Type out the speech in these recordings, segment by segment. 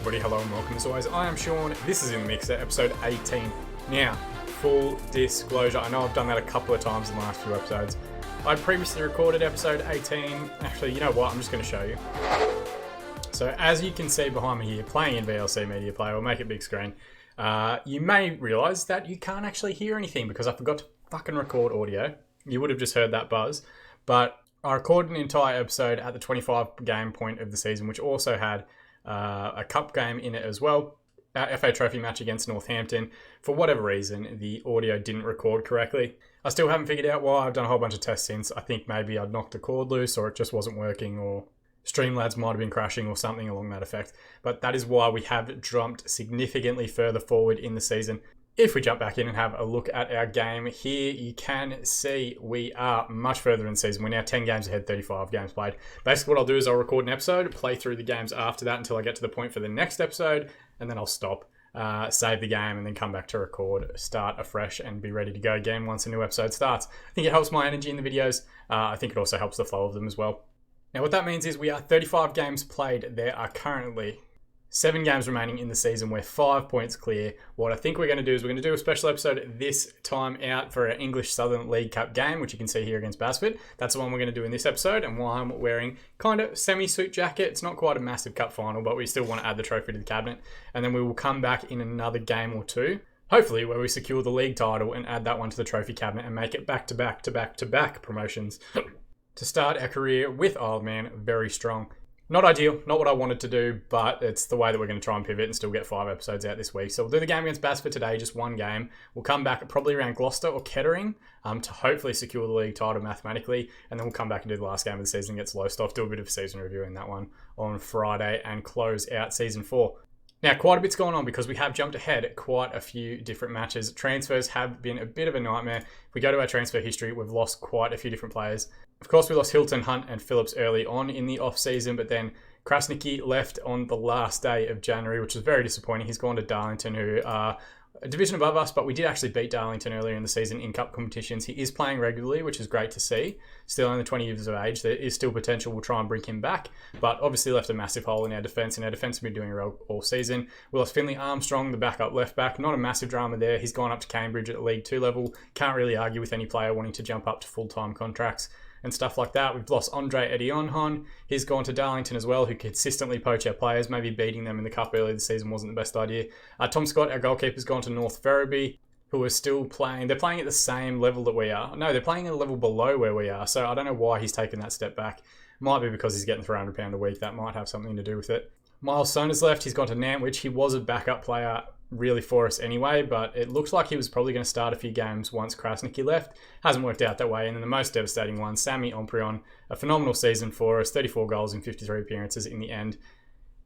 everybody, hello and welcome. As always, I am Sean. This is In the Mixer, episode 18. Now, full disclosure, I know I've done that a couple of times in the last few episodes. I previously recorded episode 18. Actually, you know what? I'm just going to show you. So, as you can see behind me here, playing in VLC Media Player, we'll make it big screen. You may realise that you can't actually hear anything because I forgot to fucking record audio. You would have just heard that buzz. But I recorded an entire episode at the 25 game point of the season, which also had a cup game in it as well. Our FA Trophy match against Northampton. For whatever reason, the audio didn't record correctly. I still haven't figured out why. I've done a whole bunch of tests since. I think maybe I'd knocked the cord loose or it just wasn't working or Streamlabs might have been crashing or something along that effect. But that is why we have jumped significantly further forward in the season. If we jump back in and have a look at our game here, you can see we are much further in the season. We're now 10 games ahead, 35 games played. Basically what I'll do is I'll record an episode, play through the games after that until I get to the point for the next episode, and then I'll stop, save the game, and then come back to record, start afresh, and be ready to go again once a new episode starts. I think it helps my energy in the videos. I think it also helps the flow of them as well. Now what that means is we are 35 games played. There are currently 7 games remaining in the season. We're 5 points clear. What I think we're going to do is we're going to do a special episode this time out for our English Southern League Cup game, which you can see here against Basford. That's the one we're going to do in this episode, and why I'm wearing kind of semi-suit jacket. It's not quite a massive cup final, but we still want to add the trophy to the cabinet. And then we will come back in another game or two, hopefully where we secure the league title and add that one to the trophy cabinet and make it back-to-back promotions to start our career with Isle-of-Man very strong. Not ideal, not what I wanted to do, but it's the way that we're going to try and pivot and still get 5 episodes out this week. So we'll do the game against Basford today, just one game. We'll come back probably around Gloucester or Kettering to hopefully secure the league title mathematically, and then we'll come back and do the last game of the season against Lowestoft, do a bit of season review in that one on Friday, and close out Season 4. Now, quite a bit's going on because we have jumped ahead at quite a few different matches. Transfers have been a bit of a nightmare. If we go to our transfer history, we've lost quite a few different players. Of course, we lost Hilton, Hunt and Phillips early on in the off-season, but then Krasnicki left on the last day of January, which was very disappointing. He's gone to Darlington, who are a division above us, but we did actually beat Darlington earlier in the season in cup competitions. He is playing regularly, which is great to see. Still only 20 years of age. There is still potential. We'll try and bring him back, but obviously left a massive hole in our defence, and our defence has been doing well all season. We lost Finley Armstrong, the backup left back. Not a massive drama there. He's gone up to Cambridge at League 2 level. Can't really argue with any player wanting to jump up to full-time contracts and stuff like that. We've lost Andre Edionhon. He's gone to Darlington as well, who consistently poach our players. Maybe beating them in the cup earlier this season wasn't the best idea. Tom Scott, our goalkeeper's gone to North Ferriby, who are still playing. They're playing at the same level that we are. No, they're playing at a level below where we are. So I don't know why he's taken that step back. Might be because he's getting £300 a week. That might have something to do with it. Miles Sona's left. He's gone to Nantwich. He was a backup player really for us anyway, but it looks like he was probably going to start a few games once Krasnicki left. Hasn't worked out that way. And then the most devastating one, Sammy Omprion, a phenomenal season for us, 34 goals in 53 appearances in the end.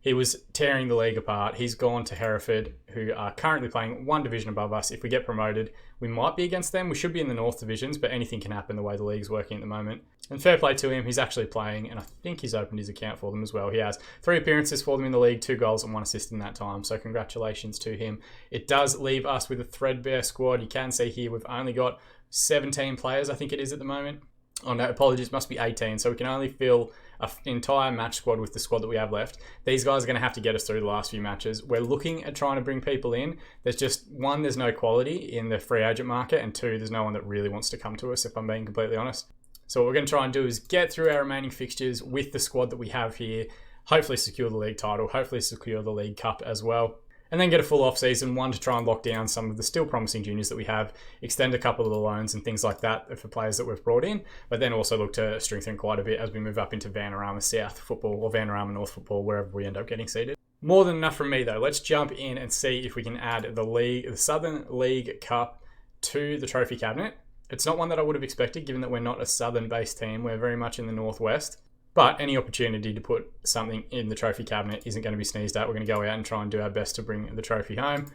He was tearing the league apart. He's gone to Hereford, who are currently playing one division above us. If we get promoted, we might be against them. We should be in the North divisions, but anything can happen the way the league's working at the moment. And fair play to him, he's actually playing, and I think he's opened his account for them as well. He has 3 appearances for them in the league, 2 goals and 1 assist in that time, so congratulations to him. It does leave us with a threadbare squad. You can see here we've only got 17 players, I think it is at the moment. Oh no, apologies, must be 18, so we can only fill an entire match squad with the squad that we have left. These guys are going to have to get us through the last few matches. We're looking at trying to bring people in. There's just, 1, there's no quality in the free agent market, and 2, there's no one that really wants to come to us, if I'm being completely honest. So what we're going to try and do is get through our remaining fixtures with the squad that we have here, hopefully secure the league title, hopefully secure the League Cup as well, and then get a full off-season, 1 to try and lock down some of the still promising juniors that we have, extend a couple of the loans and things like that for players that we've brought in, but then also look to strengthen quite a bit as we move up into Vanarama South football or Vanarama North football, wherever we end up getting seated. More than enough from me though. Let's jump in and see if we can add the Southern League Cup to the trophy cabinet. It's not one that I would have expected, given that we're not a southern-based team. We're very much in the northwest. But any opportunity to put something in the trophy cabinet isn't going to be sneezed at. We're going to go out and try and do our best to bring the trophy home.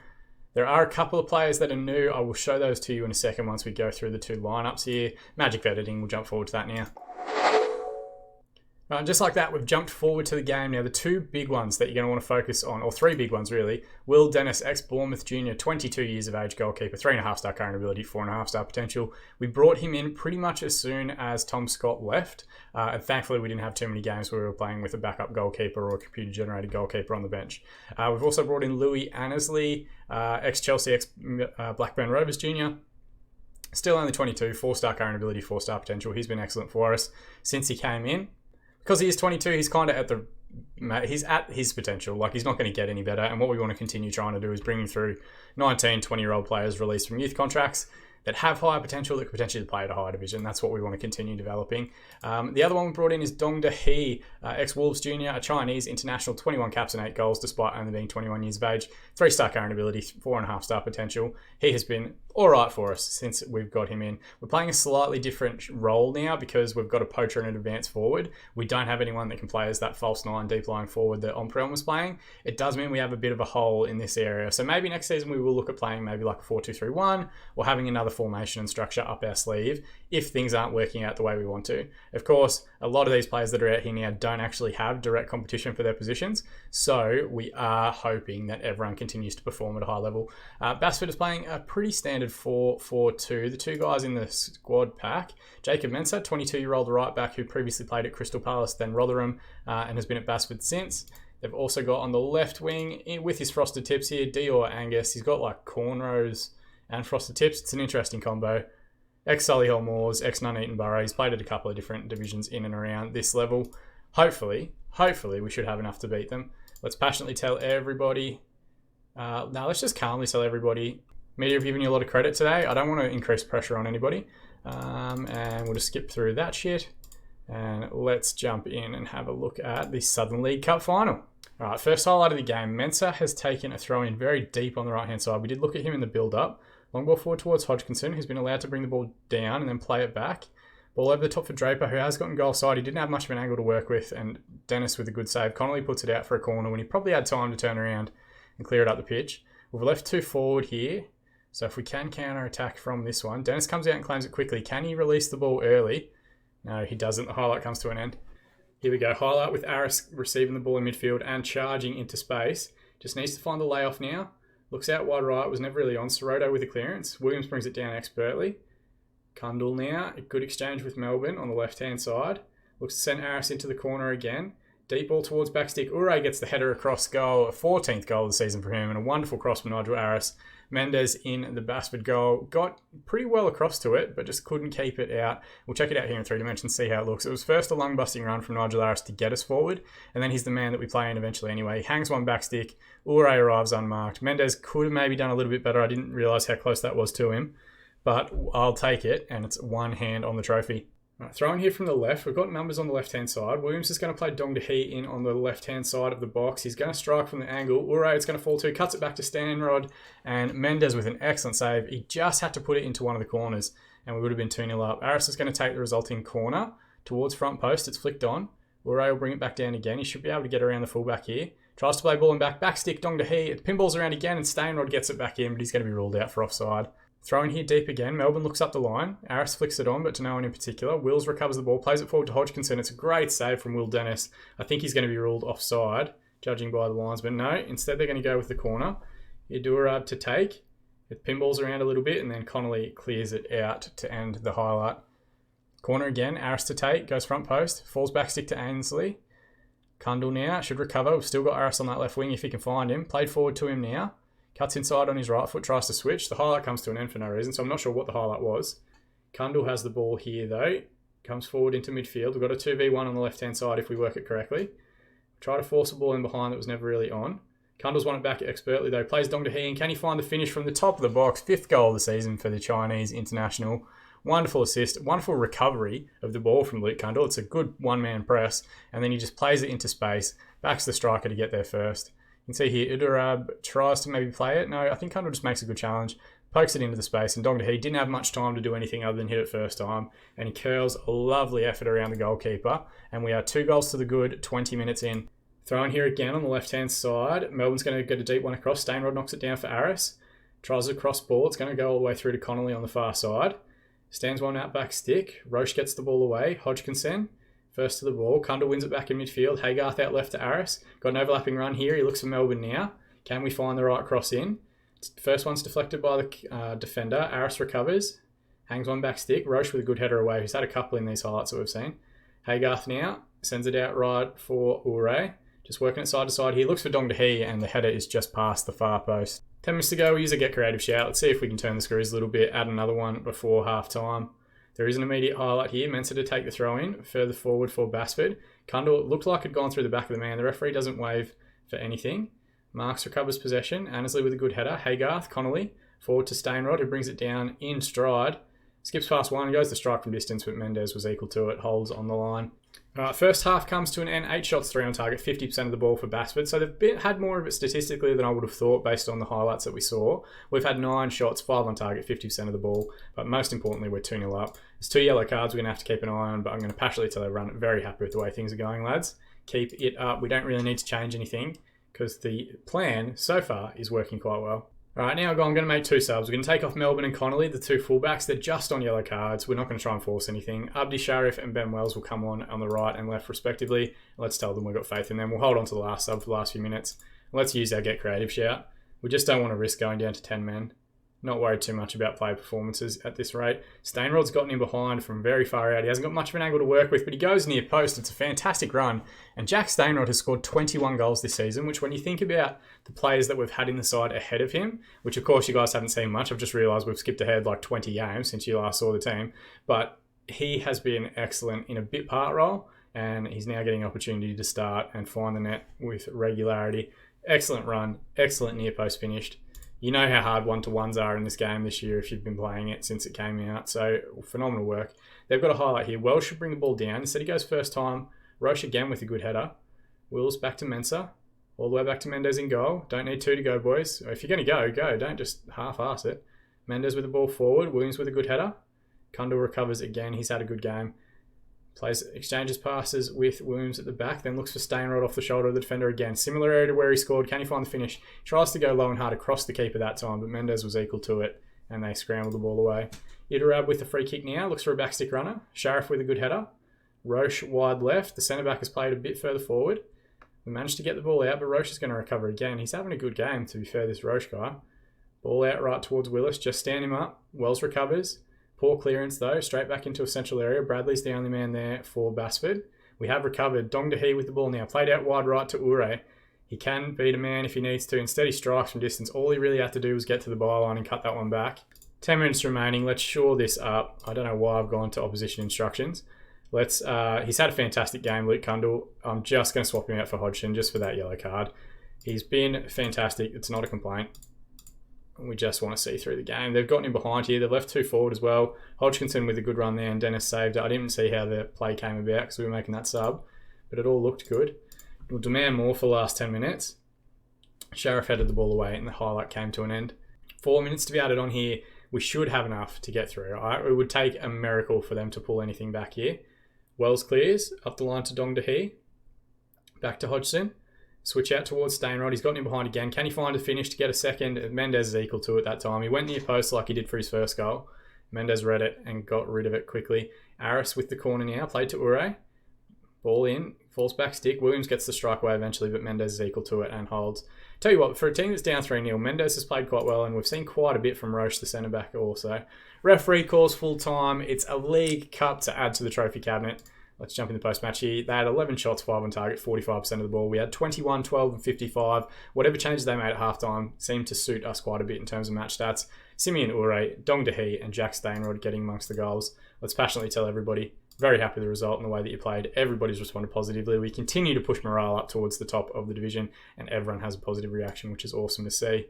There are a couple of players that are new. I will show those to you in a second once we go through the 2 lineups here. Magic of editing, we'll jump forward to that now. Just like that, we've jumped forward to the game. Now, the two big ones that you're going to want to focus on, or three big ones really, Will Dennis, ex-Bournemouth junior, 22 years of age, goalkeeper, 3.5-star current ability, 4.5-star potential. We brought him in pretty much as soon as Tom Scott left, and thankfully we didn't have too many games where we were playing with a backup goalkeeper or a computer-generated goalkeeper on the bench. We've also brought in Louis Annesley, ex-Chelsea, ex-Blackburn Rovers junior. Still only 22, 4-star current ability, 4-star potential. He's been excellent for us since he came in. Because he is 22, he's kind of he's at his potential. Like, he's not going to get any better. And what we want to continue trying to do is bring him through 19, 20-year-old players released from youth contracts that have higher potential, that could potentially play at a higher division. That's what we want to continue developing. The other one we brought in is Dong Dehee, ex-Wolves junior, a Chinese international, 21 caps and 8 goals despite only being 21 years of age. 3-star current ability, 4.5-star potential. He has been all right for us since we've got him in. We're playing a slightly different role now because we've got a poacher and an advanced forward. We don't have anyone that can play as that false 9 deep lying forward that Omprion was playing. It does mean we have a bit of a hole in this area. So maybe next season we will look at playing maybe like a 4-2-3-1 or having another formation and structure up our sleeve if things aren't working out the way we want to. Of course, a lot of these players that are out here now don't actually have direct competition for their positions, so we are hoping that everyone continues to perform at a high level. Basford is playing a pretty standard 4-4-2. The two guys in the squad pack, Jacob Mensah, 22-year-old right back who previously played at Crystal Palace, then Rotherham, and has been at Basford since. They've also got on the left wing, with his frosted tips here, Dior Angus. He's got like cornrows and frosted tips. It's an interesting combo. Ex-Solihull Moors, ex-Nuneaton Borough. He's played at a couple of different divisions in and around this level. Hopefully, we should have enough to beat them. Let's passionately tell everybody. Now, let's just calmly tell everybody. Media have given you a lot of credit today. I don't want to increase pressure on anybody. And we'll just skip through that shit. And let's jump in and have a look at the Southern League Cup final. All right, first highlight of the game. Mensah has taken a throw in very deep on the right-hand side. We did look at him in the build-up. Long ball forward towards Hodgkinson, who's been allowed to bring the ball down and then play it back. Ball over the top for Draper, who has gotten goal side. He didn't have much of an angle to work with, and Dennis with a good save. Connolly puts it out for a corner when he probably had time to turn around and clear it up the pitch. We've left 2 forward here, so if we can counter-attack from this one. Dennis comes out and claims it quickly. Can he release the ball early? No, he doesn't. The highlight comes to an end. Here we go. Highlight with Aris receiving the ball in midfield and charging into space. Just needs to find the layoff now. Looks out wide right, was never really on. Soroto with a clearance. Williams brings it down expertly. Kundal now, a good exchange with Melbourne on the left-hand side. Looks to send Aris into the corner again. Deep ball towards backstick. Ure gets the header across goal. A 14th goal of the season for him and a wonderful cross from Nigel Aris. Mendes in the Basford goal. Got pretty well across to it, but just couldn't keep it out. We'll check it out here in 3 dimensions, see how it looks. It was first a lung-busting run from Nigel Aris to get us forward, and then he's the man that we play in eventually anyway. He hangs one backstick. Ure arrives unmarked. Mendes could have maybe done a little bit better. I didn't realise how close that was to him, but I'll take it, and it's one hand on the trophy. Right, throwing here from the left, we've got numbers on the left-hand side. Williams is going to play Dong Dehee in on the left-hand side of the box. He's going to strike from the angle. Ure, it's going to fall to, cuts it back to Stanrod, and Mendes with an excellent save. He just had to put it into one of the corners, and we would have been 2-0 up. Aris is going to take the resulting corner towards front post. It's flicked on. Ure will bring it back down again. He should be able to get around the fullback here. Tries to play ball and back stick, Dong Dehee. It pinballs around again, and Stanrod gets it back in, but he's going to be ruled out for offside. Throwing here deep again. Melbourne looks up the line. Aris flicks it on, but to no one in particular. Wills recovers the ball, plays it forward to Hodgkinson. It's a great save from Will Dennis. I think he's going to be ruled offside, judging by the lines, but no. Instead, they're going to go with the corner. Idurab to take. It pinballs around a little bit, and then Connolly clears it out to end the highlight. Corner again. Aris to take. Goes front post. Falls back stick to Ainsley. Kundal now. Should recover. We've still got Aris on that left wing if he can find him. Played forward to him now. Cuts inside on his right foot, tries to switch. The highlight comes to an end for no reason, so I'm not sure what the highlight was. Kundal has the ball here, though. Comes forward into midfield. We've got a 2v1 on the left-hand side if we work it correctly. Try to force a ball in behind that was never really on. Kundal's won it back expertly, though. Plays Dong Dehee, and can he find the finish from the top of the box? 5th goal of the season for the Chinese international. Wonderful assist, wonderful recovery of the ball from Luke Kundal. It's a good one-man press, and then he just plays it into space, backs the striker to get there first. You can see here, Idurab tries to maybe play it. No, I think Kundal just makes a good challenge, pokes it into the space, and Dong Dehee didn't have much time to do anything other than hit it first time, and he curls a lovely effort around the goalkeeper, and we are 2 goals to the good, 20 minutes in. Throwing here again on the left-hand side. Melbourne's going to get a deep one across. Stainrod knocks it down for Aris. Tries a cross ball. It's going to go all the way through to Connolly on the far side. Stands one out back stick. Roche gets the ball away. Hodgkinson First to the ball. Kundal wins it back in midfield. Haygarth out left to Aris. Got an overlapping run here. He looks for Melbourne now. Can we find the right cross in? First one's deflected by the defender. Aris recovers. Hangs one back stick. Roche with a good header away. He's had a couple in these highlights that we've seen. Haygarth now. Sends it out right for Ure. Just working it side to side. He looks for Dong Dahi and the header is just past the far post. 10 minutes to go. We use a get creative shout. Let's see if we can turn the screws a little bit. Add another one before half time. There is an immediate highlight here. Mensah to take the throw in. Further forward for Basford. Kundal looked like it had gone through the back of the man. The referee doesn't wave for anything. Marks recovers possession. Annesley with a good header. Haygarth, Connolly. Forward to Stainrod, who brings it down in stride. Skips past one, goes the strike from distance, but Mendes was equal to it. Holds on the line. First half comes to an end. 8 shots, 3 on target, 50% of the ball for Basford. So they've had more of it statistically than I would have thought based on the highlights that we saw. We've had 9 shots, 5 on target, 50% of the ball. But most importantly, we're 2-0 up. There's 2 yellow cards we're going to have to keep an eye on, but I'm going to passionately tell everyone, very happy with the way things are going, lads. Keep it up. We don't really need to change anything because the plan so far is working quite well. All right, now I'm going to make 2 subs. We're going to take off Melbourne and Connolly, the 2 fullbacks. They're just on yellow cards. We're not going to try and force anything. Abdi Sharif and Ben Wells will come on the right and left respectively. Let's tell them we've got faith in them. We'll hold on to the last sub for the last few minutes. Let's use our get creative shout. We just don't want to risk going down to 10 men. Not worried too much about player performances at this rate. Stainrod's gotten in behind from very far out. He hasn't got much of an angle to work with, but he goes near post. It's a fantastic run. And Jack Stainrod has scored 21 goals this season, which when you think about the players that we've had in the side ahead of him, which of course you guys haven't seen much. I've just realised we've skipped ahead like 20 games since you last saw the team. But he has been excellent in a bit part role, and he's now getting an opportunity to start and find the net with regularity. Excellent run. Excellent near post finished. You know how hard 1-to-1s are in this game this year if you've been playing it since it came out. So, phenomenal work. They've got a highlight here. Welsh should bring the ball down. Instead, he goes first time. Roche again with a good header. Wills back to Mensah. All the way back to Mendes in goal. Don't need 2 to go, boys. If you're going to go, go. Don't just half-ass it. Mendes with the ball forward. Williams with a good header. Kundal recovers again. He's had a good game. Exchanges passes with Williams at the back, then looks for Stainrod off the shoulder of the defender again. Similar area to where he scored. Can he find the finish? Tries to go low and hard across the keeper that time, but Mendes was equal to it, and they scrambled the ball away. Idarab with the free kick now. Looks for a backstick runner. Sharif with a good header. Roche wide left. The centre-back has played a bit further forward. We managed to get the ball out, but Roche is going to recover again. He's having a good game, to be fair, this Roche guy. Ball out right towards Willis. Just stand him up. Wells recovers. Poor clearance though, straight back into a central area. Bradley's the only man there for Basford. We have recovered. Dong Dahi with the ball now. Played out wide right to Ure. He can beat a man if he needs to. Instead he strikes from distance. All he really had to do was get to the byline and cut that one back. 10 minutes remaining. Let's shore this up. I don't know why I've gone to opposition instructions. He's had a fantastic game, Luke Kundal. I'm just going to swap him out for Hodgson just for that yellow card. He's been fantastic. It's not a complaint. We just want to see through the game. They've gotten in behind here. They've left 2 forward as well. Hodgkinson with a good run there, and Dennis saved it. I didn't see how the play came about because we were making that sub, but it all looked good. We'll demand more for the last 10 minutes. Sharif headed the ball away, and the highlight came to an end. 4 minutes to be added on here. We should have enough to get through. It would take a miracle for them to pull anything back here. Wells clears. Up the line to Dong Dahi. Back to Hodgson. Switch out towards Stainrod. He's gotten in behind again. Can he find a finish to get a second? Mendes is equal to it that time. He went near post like he did for his first goal. Mendes read it and got rid of it quickly. Aris with the corner now. Played to Ure. Ball in. Falls back stick. Williams gets the strike away eventually, but Mendes is equal to it and holds. Tell you what, for a team that's down 3-0, Mendes has played quite well, and we've seen quite a bit from Roche, the centre-back also. Referee calls full time. It's a League Cup to add to the trophy cabinet. Let's jump in the post-match here. They had 11 shots, 5 on target, 45% of the ball. We had 21, 12, and 55. Whatever changes they made at halftime seemed to suit us quite a bit in terms of match stats. Simeon Ure, Dong Dahi, and Jack Stainrod getting amongst the goals. Let's passionately tell everybody, very happy with the result and the way that you played. Everybody's responded positively. We continue to push morale up towards the top of the division, and everyone has a positive reaction, which is awesome to see.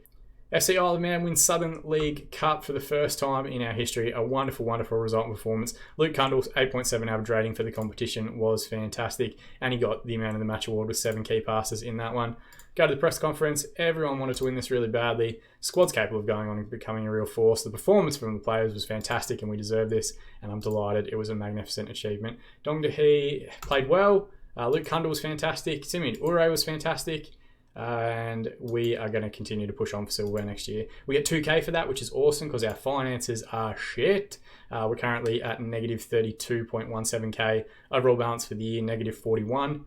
FC Isle of Man wins Southern League Cup for the first time in our history. A wonderful, wonderful result and performance. Luke Kundal's 8.7 average rating for the competition was fantastic, and he got the Man of the Match award with 7 key passes in that one. Go to the press conference. Everyone wanted to win this really badly. Squad's capable of going on and becoming a real force. The performance from the players was fantastic, and we deserve this, and I'm delighted. It was a magnificent achievement. Dong Dahi played well. Luke Kundal was fantastic. Simeon Ure was fantastic. and we are going to continue to push on for silverware next year. We get 2K for that, which is awesome because our finances are shit. We're currently at negative 32.17K. Overall balance for the year, negative 41.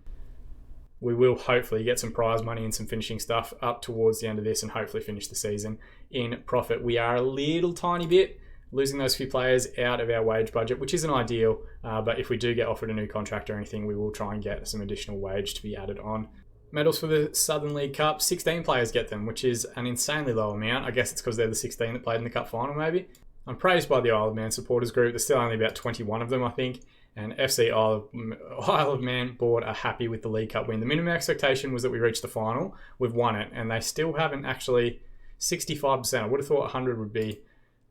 We will hopefully get some prize money and some finishing stuff up towards the end of this and hopefully finish the season in profit. We are a little tiny bit losing those few players out of our wage budget, which isn't ideal, but if we do get offered a new contract or anything, we will try and get some additional wage to be added on. Medals for the Southern League Cup, 16 players get them, which is an insanely low amount. I guess it's because they're the 16 that played in the Cup final, maybe. I'm praised by the Isle of Man supporters group. There's still only about 21 of them, I think. And FC Isle of Man board are happy with the League Cup win. The minimum expectation was that we reached the final. We've won it, and they still haven't actually 65%. I would have thought 100 would be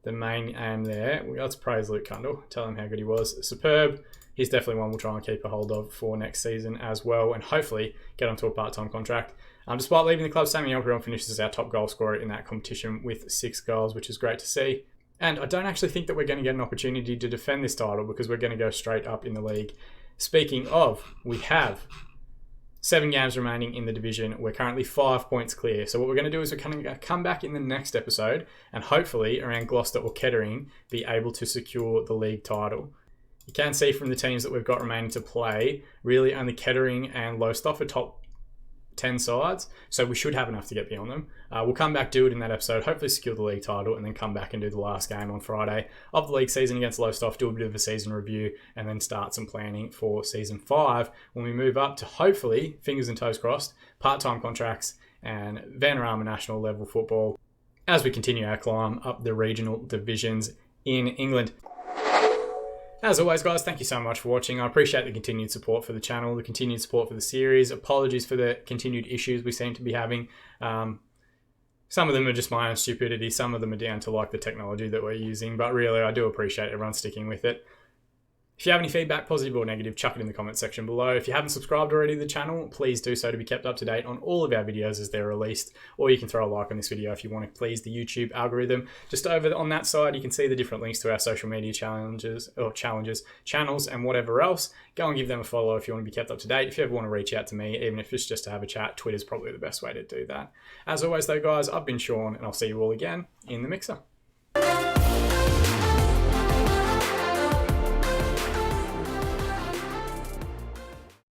the main aim there. Let's praise Luke Cundall. Tell him how good he was. Superb. He's definitely one we'll try and keep a hold of for next season as well, and hopefully get onto a part-time contract. Despite leaving the club, Sammy Yonkeron finishes as our top goal scorer in that competition with 6 goals, which is great to see. And I don't actually think that we're going to get an opportunity to defend this title because we're going to go straight up in the league. Speaking of, we have 7 games remaining in the division. We're currently 5 points clear. So what we're going to do is we're going to come back in the next episode and hopefully around Gloucester or Kettering be able to secure the league title. You can see from the teams that we've got remaining to play, really only Kettering and Lowestoft are top 10 sides, so we should have enough to get beyond them. We'll come back, do it in that episode, hopefully secure the league title, and then come back and do the last game on Friday of the league season against Lowestoft, do a bit of a season review, and then start some planning for season 5 when we move up to hopefully, fingers and toes crossed, part-time contracts and Vanarama national level football as we continue our climb up the regional divisions in England. As always, guys, thank you so much for watching. I appreciate the continued support for the channel, the continued support for the series. Apologies for the continued issues we seem to be having. Some of them are just my own stupidity. Some of them are down to like the technology that we're using. But really, I do appreciate everyone sticking with it. If you have any feedback, positive or negative, chuck it in the comment section below. If you haven't subscribed already to the channel, please do so to be kept up to date on all of our videos as they're released. Or you can throw a like on this video if you want to please the YouTube algorithm. Just over on that side, you can see the different links to our social media channels, channels, and whatever else. Go and give them a follow if you want to be kept up to date. If you ever want to reach out to me, even if it's just to have a chat, Twitter's probably the best way to do that. As always though, guys, I've been Sean, and I'll see you all again in the mixer.